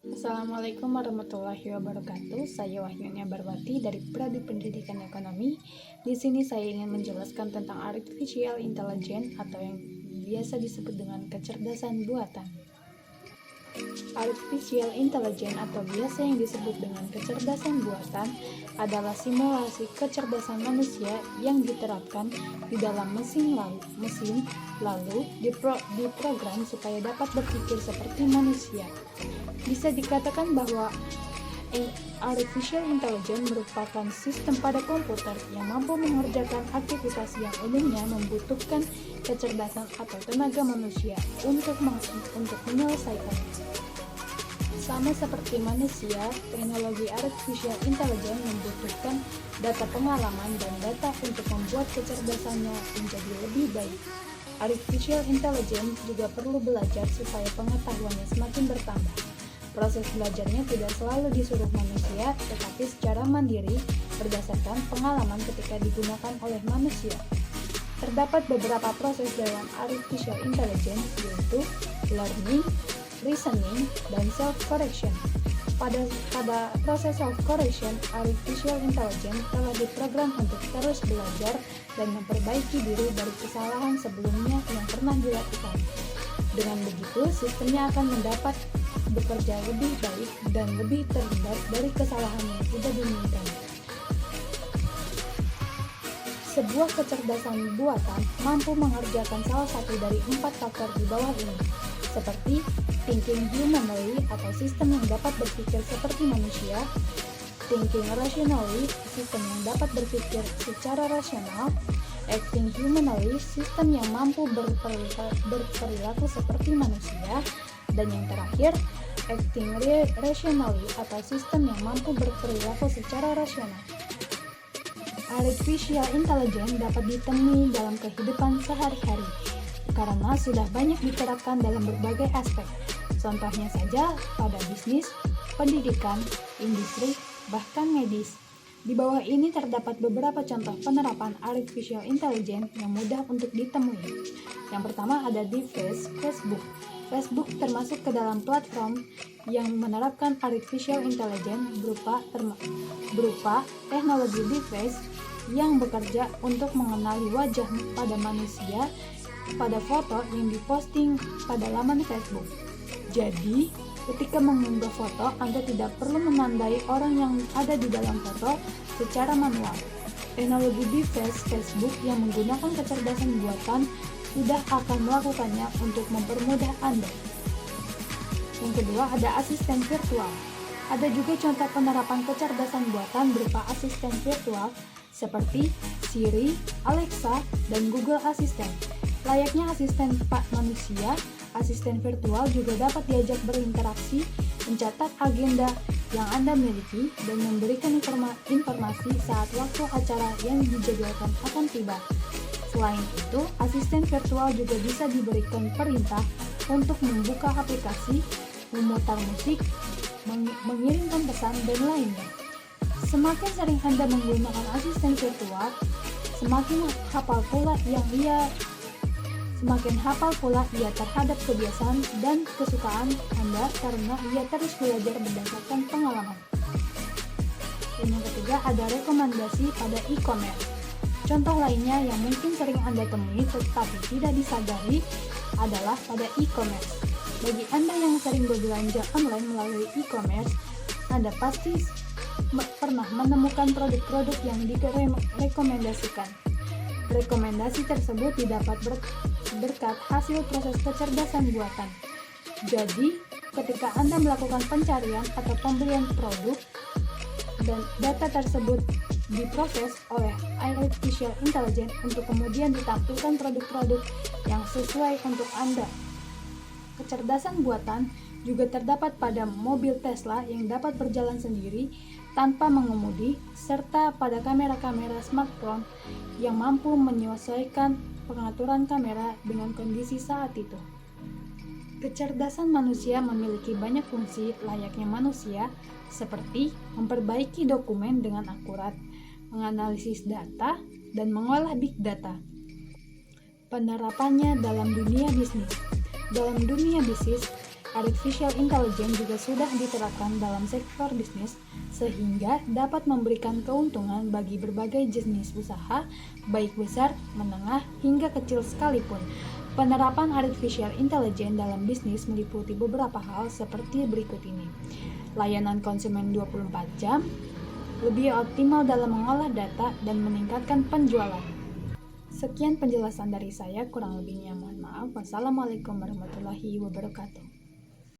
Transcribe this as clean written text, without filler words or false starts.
Assalamualaikum warahmatullahi wabarakatuh. Saya Wahyunia Barbati dari Prodi Pendidikan Ekonomi. Di sini saya ingin menjelaskan tentang artificial intelligence atau yang biasa disebut dengan kecerdasan buatan. Artificial intelligence atau biasa yang disebut dengan kecerdasan buatan adalah simulasi kecerdasan manusia yang diterapkan di dalam mesin lalu diprogram supaya dapat berpikir seperti manusia. Bisa dikatakan bahwa artificial intelligence merupakan sistem pada komputer yang mampu mengerjakan aktivitas yang umumnya membutuhkan kecerdasan atau tenaga manusia untuk menyelesaikan. Sama seperti manusia, teknologi artificial intelligence membutuhkan data pengalaman dan data untuk membuat kecerdasannya menjadi lebih baik. Artificial intelligence juga perlu belajar supaya pengetahuannya semakin bertambah. Proses belajarnya tidak selalu disuruh manusia, tetapi secara mandiri berdasarkan pengalaman ketika digunakan oleh manusia. Terdapat beberapa proses dalam artificial intelligence, yaitu learning, reasoning, dan self-correction. Pada proses self-correction, artificial intelligence telah diprogram untuk terus belajar dan memperbaiki diri dari kesalahan sebelumnya yang pernah dilakukan. Dengan begitu, sistemnya akan mendapat bekerja lebih baik dan lebih terhindar dari kesalahan yang tidak diinginkan. Sebuah kecerdasan buatan mampu mengerjakan salah satu dari 4 faktor di bawah ini, seperti thinking humanly atau sistem yang dapat berpikir seperti manusia, thinking rationally, sistem yang dapat berpikir secara rasional, acting humanly, sistem yang mampu berperilaku seperti manusia, dan yang terakhir, acting rationally atau sistem yang mampu berperilaku secara rasional. Artificial intelligence dapat ditemui dalam kehidupan sehari-hari karena sudah banyak diterapkan dalam berbagai aspek. Contohnya saja pada bisnis, pendidikan, industri, bahkan medis. Di bawah ini terdapat beberapa contoh penerapan artificial intelligence yang mudah untuk ditemui. Yang pertama ada di Facebook. Facebook termasuk ke dalam platform yang menerapkan artificial intelligence berupa teknologi deepfake yang bekerja untuk mengenali wajah pada manusia pada foto yang diposting pada laman Facebook. Jadi, ketika mengunggah foto, Anda tidak perlu menandai orang yang ada di dalam foto secara manual. Teknologi deepfake Facebook yang menggunakan kecerdasan buatan sudah akan melakukannya untuk mempermudah Anda. Yang kedua ada asisten virtual. Ada juga contoh penerapan kecerdasan buatan berupa asisten virtual seperti Siri, Alexa, dan Google Assistant. Layaknya asisten manusia, asisten virtual juga dapat diajak berinteraksi, mencatat agenda yang Anda miliki, dan memberikan informasi saat waktu acara yang dijadwalkan akan tiba. Selain itu, asisten virtual juga bisa diberikan perintah untuk membuka aplikasi, memutar musik, mengirimkan pesan, dan lainnya. Semakin sering Anda menggunakan asisten virtual, semakin hafal pula ia terhadap kebiasaan dan kesukaan Anda karena ia terus belajar berdasarkan pengalaman. Dan yang ketiga ada rekomendasi pada e-commerce. Contoh lainnya yang mungkin sering Anda temui tetapi tidak disadari adalah pada e-commerce. Bagi Anda yang sering berbelanja online melalui e-commerce, Anda pasti pernah menemukan produk-produk yang direkomendasikan. Rekomendasi tersebut didapat berkat hasil proses kecerdasan buatan. Jadi, ketika Anda melakukan pencarian atau pembelian produk dan data tersebut diproses oleh artificial intelligence untuk kemudian ditampilkan produk-produk yang sesuai untuk Anda. Kecerdasan buatan juga terdapat pada mobil Tesla yang dapat berjalan sendiri tanpa mengemudi, serta pada kamera-kamera smartphone yang mampu menyesuaikan pengaturan kamera dengan kondisi saat itu. Kecerdasan manusia memiliki banyak fungsi layaknya manusia, seperti memperbaiki dokumen dengan akurat, menganalisis data, dan mengolah big data. Penerapannya dalam dunia bisnis. Dalam dunia bisnis, Artificial Intelligence juga sudah diterapkan dalam sektor bisnis sehingga dapat memberikan keuntungan bagi berbagai jenis usaha, baik besar, menengah, hingga kecil sekalipun. Penerapan Artificial Intelligence dalam bisnis meliputi beberapa hal seperti berikut ini. Layanan konsumen 24 jam, lebih optimal dalam mengolah data dan meningkatkan penjualan. Sekian penjelasan dari saya, kurang lebihnya mohon maaf. Wassalamualaikum warahmatullahi wabarakatuh.